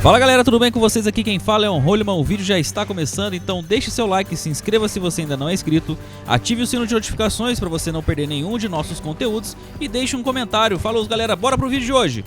Fala galera, tudo bem com vocês? Aqui quem fala é o Holman, o vídeo já está começando, então deixe seu like, se inscreva se você ainda não é inscrito, ative o sino de notificações para você não perder nenhum de nossos conteúdos e deixe um comentário. Falou galera, bora pro vídeo de hoje!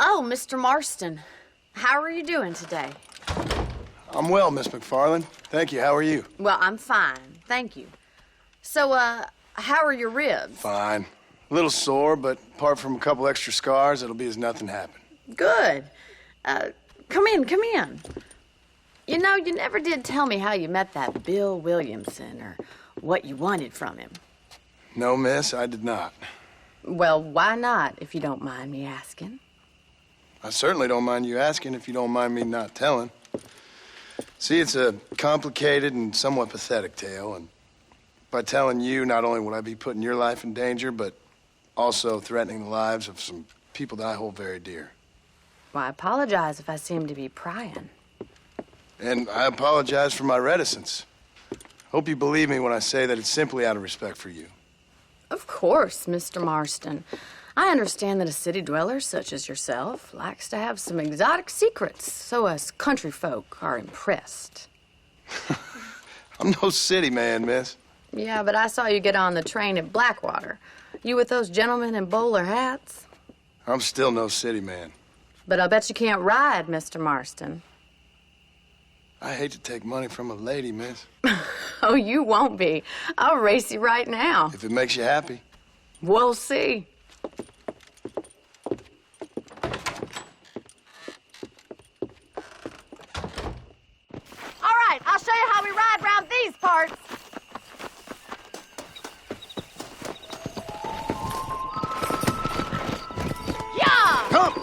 Oh, Mr. Marston, how are you doing today? I'm well, Miss McFarland. Thank you. How are you? Well, I'm fine, thank you. So, how are your ribs? Fine. A little sore, but apart from a couple extra scars, it'll be as nothing happened. Good. Come in. You know, you never did tell me how you met that Bill Williamson or what you wanted from him. No, miss, I did not. Well, why not, if you don't mind me asking? I certainly don't mind you asking if you don't mind me not telling. See, it's a complicated and somewhat pathetic tale, and by telling you, not only would I be putting your life in danger, but also threatening the lives of some people that I hold very dear. Well, I apologize if I seem to be prying. And I apologize for my reticence. Hope you believe me when I say that it's simply out of respect for you. Of course, Mr. Marston. I understand that a city dweller such as yourself likes to have some exotic secrets, so us country folk are impressed. I'm no city man, miss. Yeah, but I saw you get on the train at Blackwater. You with those gentlemen in bowler hats? I'm still no city man. But I bet you can't ride, Mr. Marston. I hate to take money from a lady, miss. Oh, you won't be. I'll race you right now. If it makes you happy. We'll see. All right, I'll show you how we ride around these parts. Yeah! Come!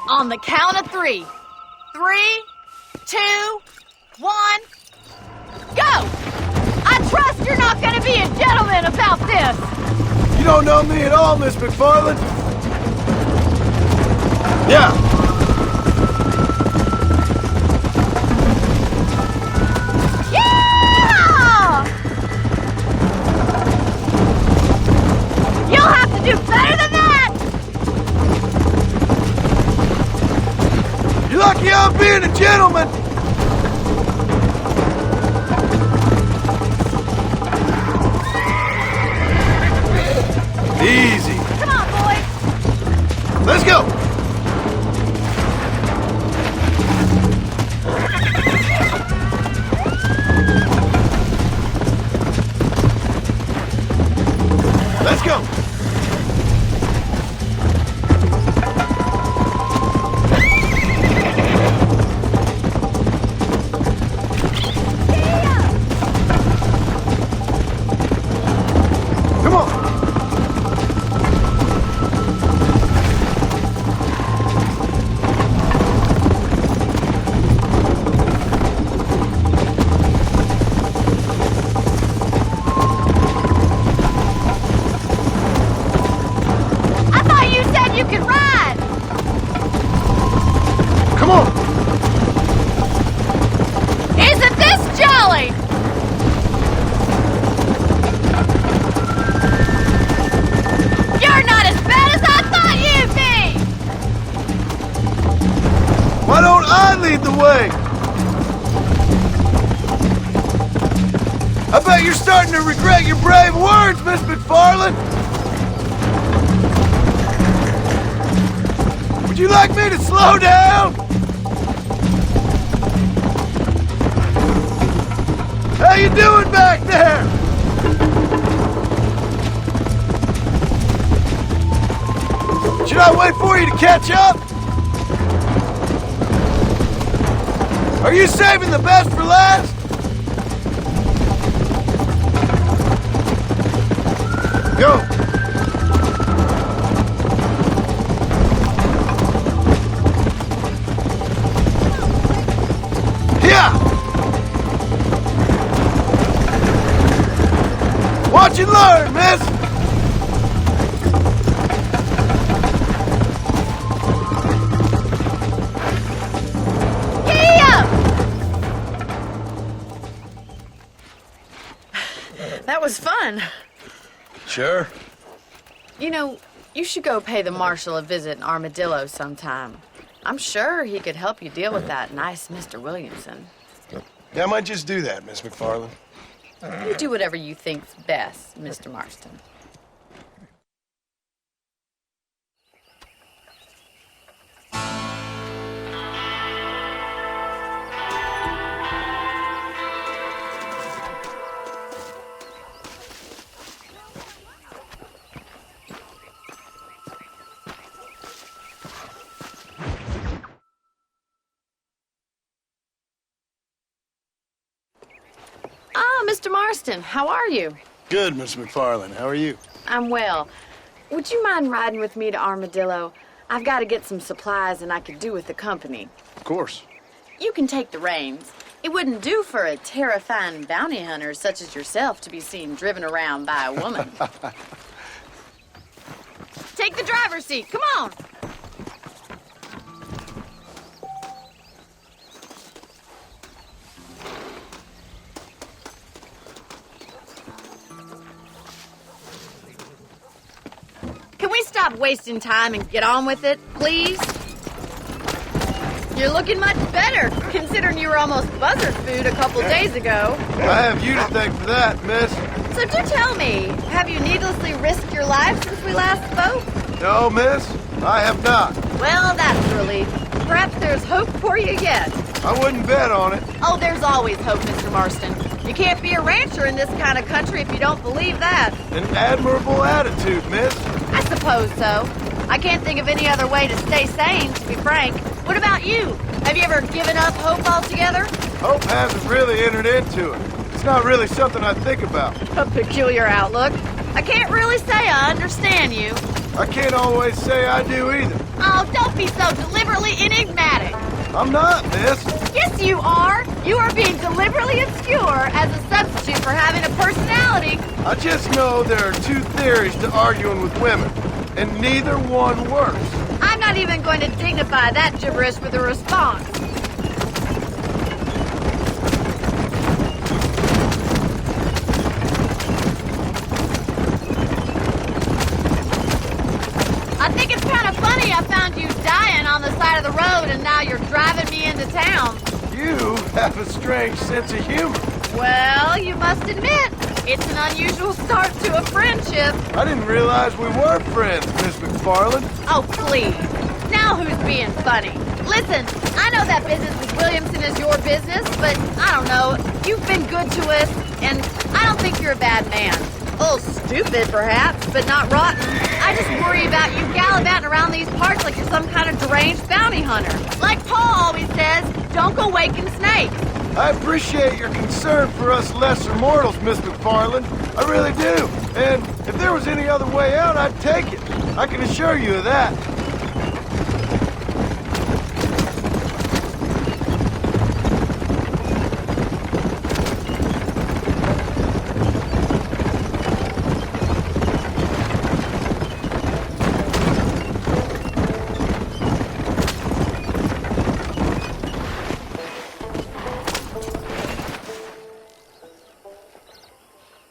On the count of 3. 3, 2, 1, go! I trust you're not going to be a gentleman about this. You don't know me at all, Miss McFarland. Yeah. Yeah! You'll have to do better than that. You're lucky I'm being a gentleman. Easy. Come on, boys. Let's go. Let's go. Come on. I thought you said you could ride. Come on. Isn't this jolly? You're not as bad as I thought you'd be. Why don't I lead the way? I bet you're starting to regret your brave words, Miss McFarland. Would you like me to slow down? How you doing back there? Should I wait for you to catch up? Are you saving the best for last? Go! Watch and learn, miss! Giddy up! That was fun. Sure. You know, you should go pay the marshal a visit in Armadillo sometime. I'm sure he could help you deal with that nice Mr. Williamson. Yeah, I might just do that, Miss McFarland. You do whatever you think's best, Mr. Marston. Ah, Mr. Marston, how are you? Good, Miss McFarland. How are you? I'm well. Would you mind riding with me to Armadillo? I've got to get some supplies and I could do with the company. Of course. You can take the reins. It wouldn't do for a terrifying bounty hunter such as yourself to be seen driven around by a woman. Take the driver's seat. Come on. Can we stop wasting time and get on with it, please? You're looking much better, considering you were almost buzzard food a couple days ago. I have you to thank for that, miss. So do tell me, have you needlessly risked your life since we last spoke? No, miss, I have not. Well, that's a relief. Perhaps there's hope for you yet. I wouldn't bet on it. Oh, there's always hope, Mr. Marston. You can't be a rancher in this kind of country if you don't believe that. An admirable attitude, miss. I suppose so. I can't think of any other way to stay sane, to be frank. What about you? Have you ever given up hope altogether? Hope hasn't really entered into it. It's not really something I think about. A peculiar outlook. I can't really say I understand you. I can't always say I do either. Oh, don't be so deliberately enigmatic. I'm not, miss. Yes, you are. You are being deliberately obscure as a substitute for having a personality. I just know there are two theories to arguing with women, and neither one works. I'm not even going to dignify that gibberish with a response. I think it's kind of funny I found you dying on the side of the road and now you're driving me into town. You have a strange sense of humor. Well, you must admit, it's an unusual start to a friendship. I didn't realize we were friends, Miss McFarland. Oh, please. Now who's being funny? Listen, I know that business with Williamson is your business, but I don't know. You've been good to us, and I don't think you're a bad man. A little stupid, perhaps, but not rotten. I just worry about you gallivanting around these parts like you're some kind of deranged bounty hunter. Like Paul always says, don't go waking snakes. I appreciate your concern for us lesser mortals, Miss McFarland. I really do. And if there was any other way out, I'd take it. I can assure you of that.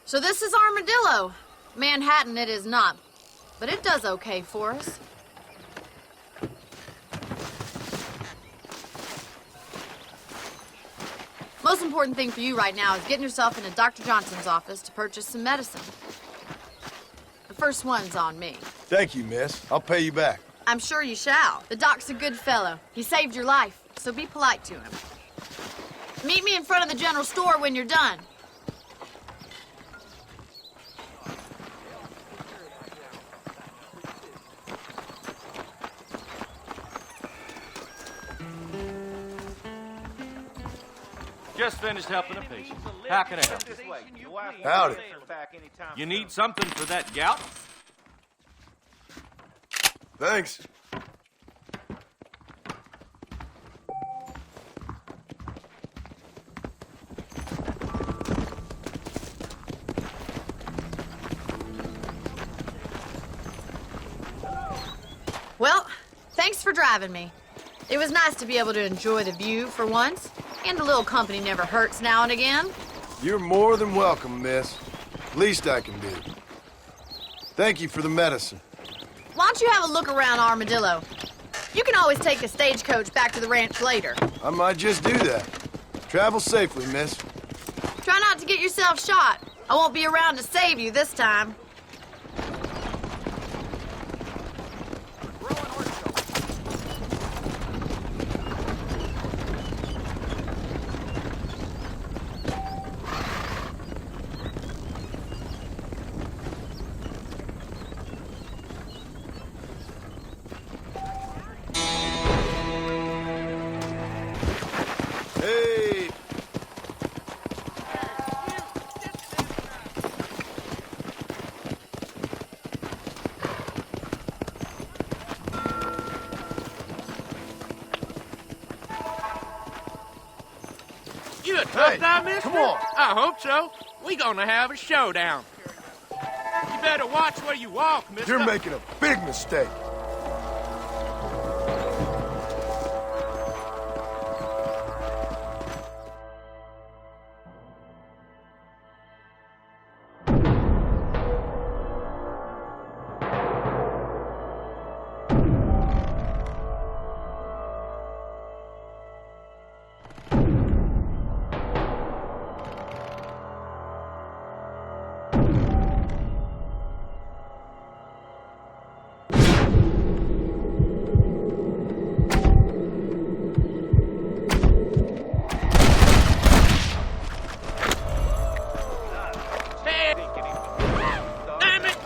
So this is Armadillo. Manhattan it is not, but it does okay for us. Most important thing for you right now is getting yourself into Dr. Johnson's office to purchase some medicine. The first one's on me. Thank you, miss. I'll pay you back. I'm sure you shall. The doc's a good fellow. He saved your life, so be polite to him. Meet me in front of the general store when you're done. Just finished helping a patient. How can I help? Howdy. You need something for that gout? Thanks. Well, thanks for driving me. It was nice to be able to enjoy the view for once, and a little company never hurts now and again. You're more than welcome, miss. Least I can do. Thank you for the medicine. Why don't you have a look around Armadillo? You can always take the stagecoach back to the ranch later. I might just do that. Travel safely, miss. Try not to get yourself shot. I won't be around to save you this time. Hey! You a tough guy, mister? come on. I hope so. We gonna have a showdown. You better watch where you walk, mister. You're making a big mistake. Damn it!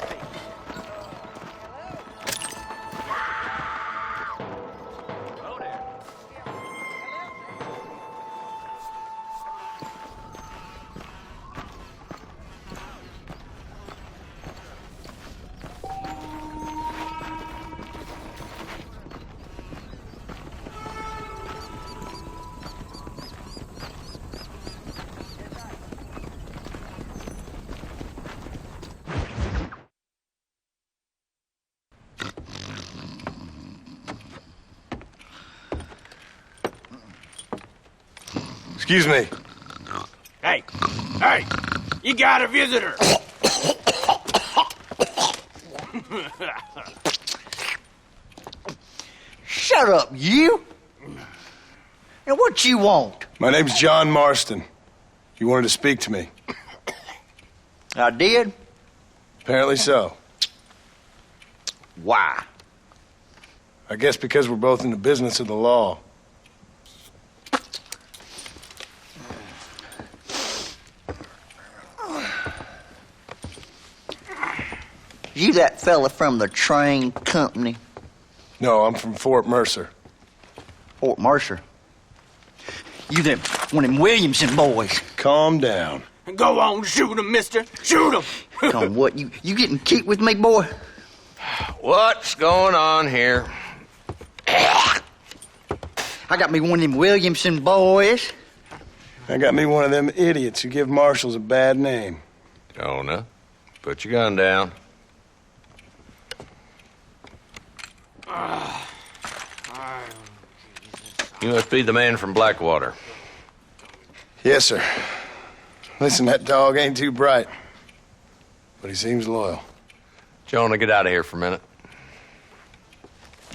Excuse me. Hey, you got a visitor. Shut up, you! And what you want? My name's John Marston. You wanted to speak to me. I did? Apparently so. Why? I guess because we're both in the business of the law. You that fella from the train company? No, I'm from Fort Mercer. Fort Mercer? You them one of them Williamson boys? Calm down. Go on, shoot him, mister. Shoot him. Come, what, you getting cute with me, boy? What's going on here? I got me one of them Williamson boys. I got me one of them idiots who give marshals a bad name. Jonah, put your gun down. You must be the man from Blackwater. Yes, sir. Listen, that dog ain't too bright, but he seems loyal. Jonah, get out of here for a minute.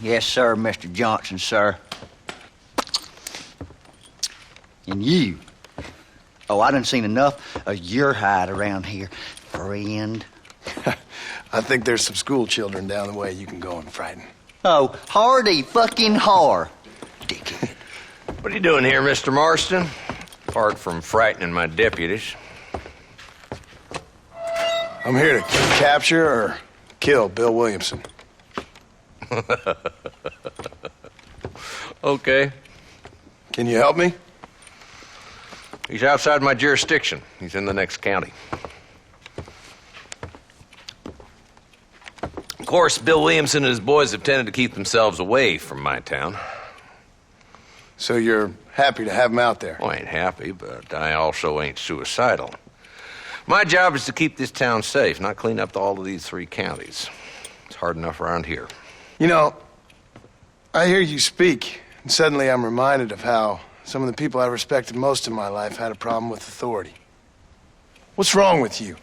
Yes, sir, Mr. Johnson, sir. And you. Oh, I done seen enough of your hide around here, friend. I think there's some school children down the way you can go and frighten. Oh, hardy fucking har. Dickhead. What are you doing here, Mr. Marston? Apart from frightening my deputies. I'm here to capture or kill Bill Williamson. Okay. Can you help me? He's outside my jurisdiction. He's in the next county. Of course, Bill Williamson and his boys have tended to keep themselves away from my town. So you're happy to have him out there? Well, I ain't happy, but I also ain't suicidal. My job is to keep this town safe, not clean up all of these 3 counties. It's hard enough around here. You know, I hear you speak, and suddenly I'm reminded of how some of the people I respected most in my life had a problem with authority. What's wrong with you?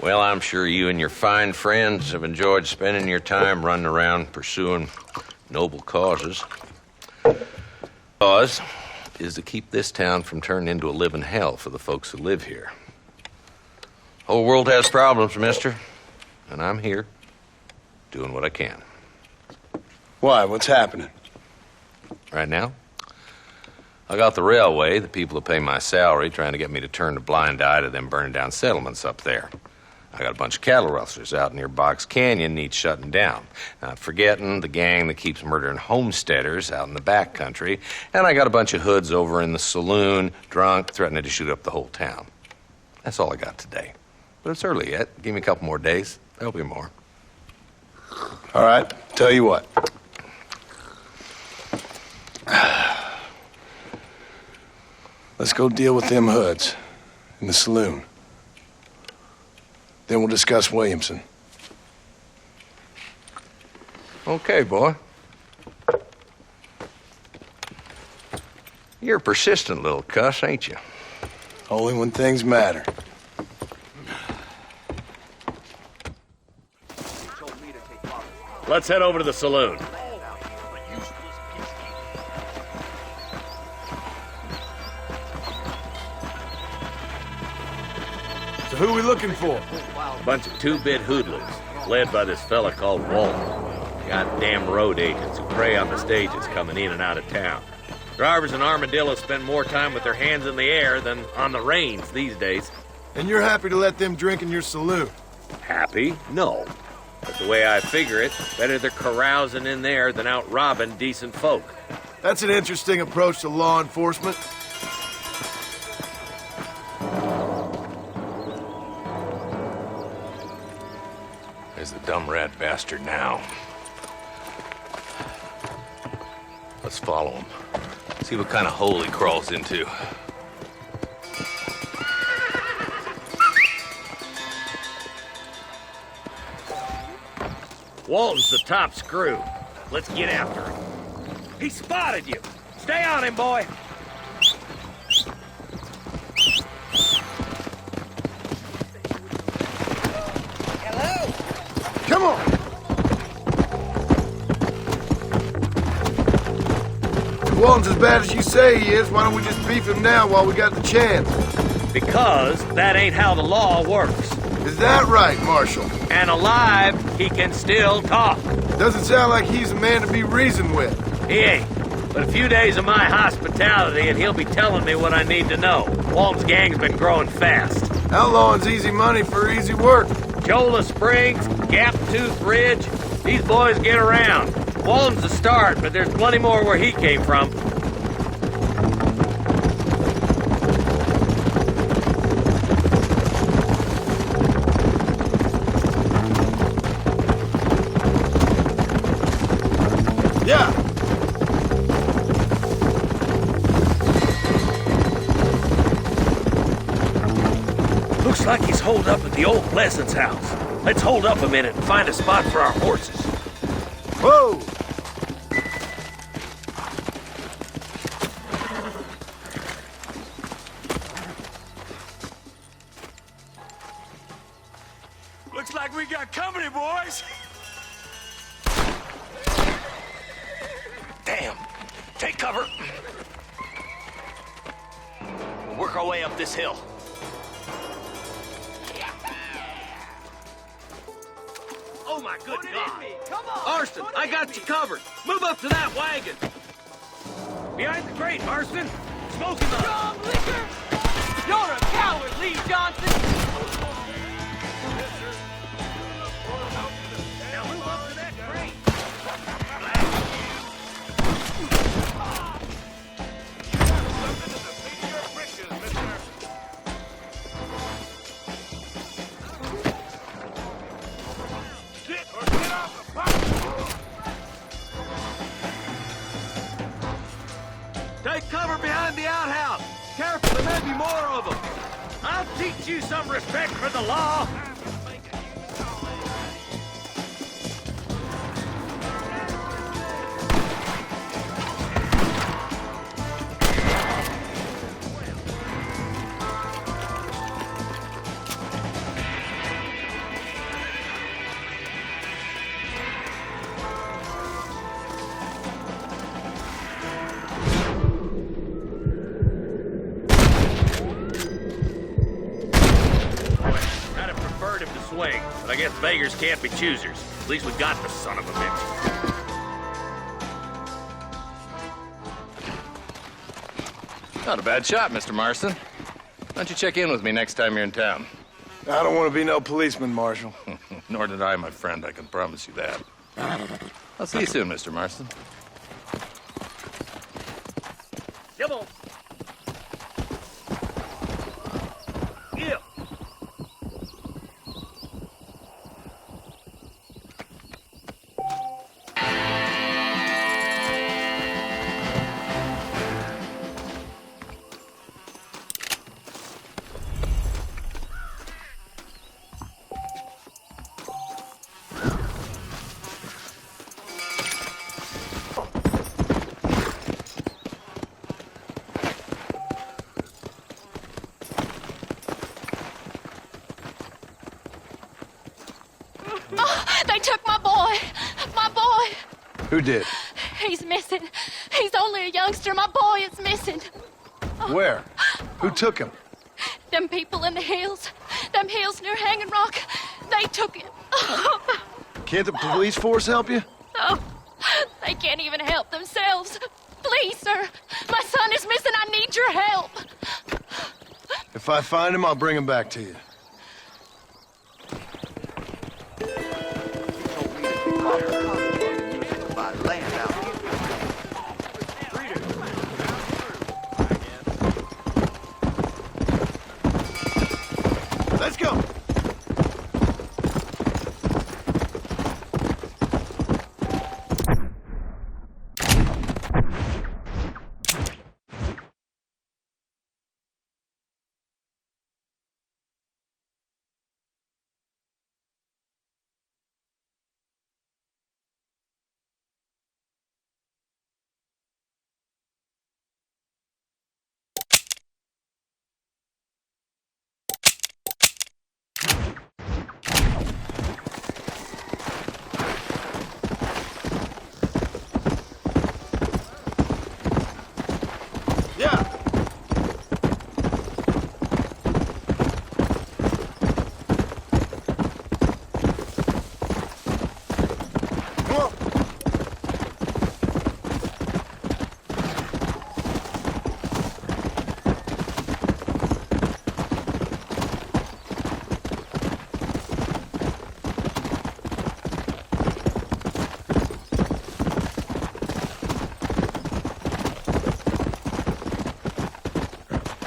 Well, I'm sure you and your fine friends have enjoyed spending your time running around pursuing noble causes. Cause is to keep this town from turning into a living hell for the folks who live here. Whole world has problems, mister, and I'm here doing what I can. Why? What's happening? Right now, I got the railway, the people who pay my salary, trying to get me to turn a blind eye to them burning down settlements up there. I got a bunch of cattle rustlers out near Box Canyon needs shutting down. Not forgetting the gang that keeps murdering homesteaders out in the back country. And I got a bunch of hoods over in the saloon, drunk, threatening to shoot up the whole town. That's all I got today. But it's early yet. Give me a couple more days. There'll be more. All right, tell you what. Let's go deal with them hoods in the saloon. Then we'll discuss Williamson. Okay, boy. You're a persistent little cuss, ain't you? Only when things matter. Let's head over to the saloon. So who are we looking for? A bunch of two-bit hoodlums, led by this fella called Walt. Goddamn road agents who prey on the stages coming in and out of town. Drivers in Armadillo spend more time with their hands in the air than on the reins these days. And you're happy to let them drink in your saloon? Happy? No. But the way I figure it, better they're carousing in there than out robbing decent folk. That's an interesting approach to law enforcement. There's the dumb rat bastard now. Let's follow him. See what kind of hole he crawls into. Walton's the top screw. Let's get after him. He spotted you. Stay on him, boy. Come on! If Walton's as bad as you say he is, why don't we just beef him now while we got the chance? Because that ain't how the law works. Is that right, Marshal? And alive, he can still talk. Doesn't sound like he's a man to be reasoned with. He ain't. But a few days of my hospitality and he'll be telling me what I need to know. Walton's gang's been growing fast. Outlawing's easy money for easy work. Chola Springs, Gap Tooth Ridge, these boys get around. Walton's the start, but there's plenty more where he came from. Yeah. Looks like he's holed up at the old Pleasant's house. Let's hold up a minute and find a spot for our horses. Whoa! Looks like we got company, boys. Damn. Take cover. We'll work our way up this hill. Oh my good God. Marston, I got you covered. Move up to that wagon. Behind the crate, Marston. Smoking the... Strong liquor! You're a coward, Lee Johnson! Now move up to that crate. Take cover behind the outhouse. Careful, there may be more of them. I'll teach you some respect for the law. swing, but I guess beggars can't be choosers. At least we got the son of a bitch. Not a bad shot, Mr. Marston. Why don't you check in with me next time you're in town? I don't want to be no policeman, Marshal. Nor did I, my friend. I can promise you that. I'll see you soon, Mr. Marston. Come on. Yeah. They took my boy. My boy. Who did? He's missing. He's only a youngster. My boy is missing. Where? Who took him? Them people in the hills. Them hills near Hanging Rock. They took him. Can't the police force help you? Oh, they can't even help themselves. Please, sir. My son is missing. I need your help. If I find him, I'll bring him back to you. Let's go.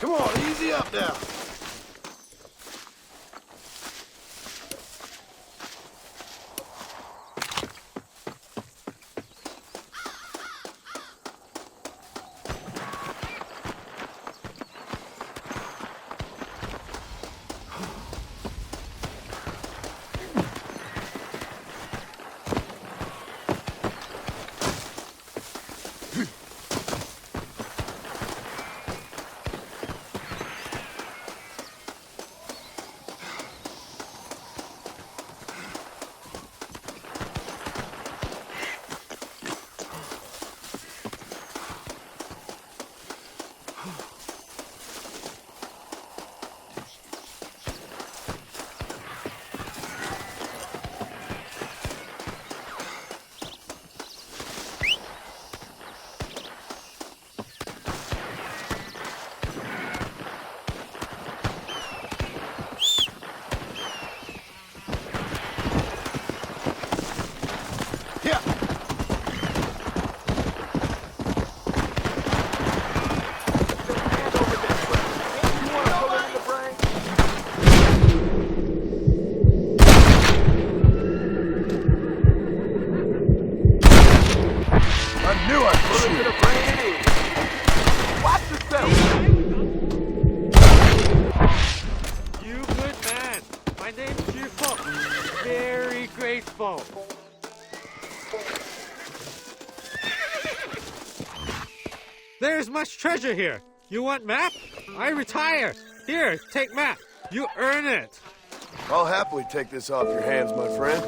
Come on, easy up now. There's much treasure here. You want map? I retire. Here, take map. You earn it. I'll happily take this off your hands, my friend.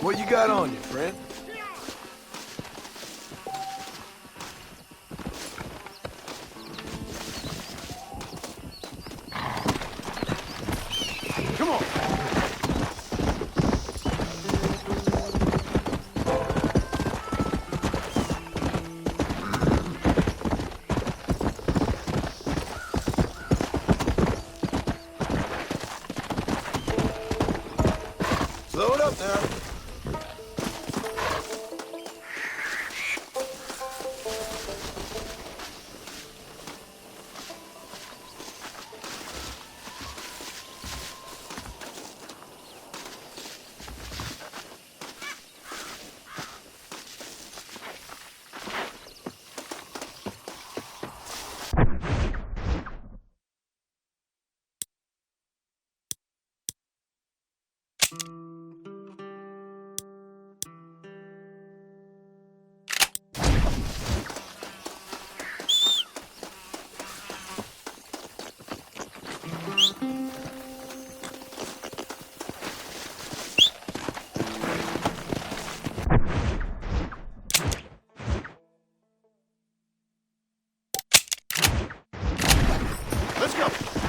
What you got on you, friend? go.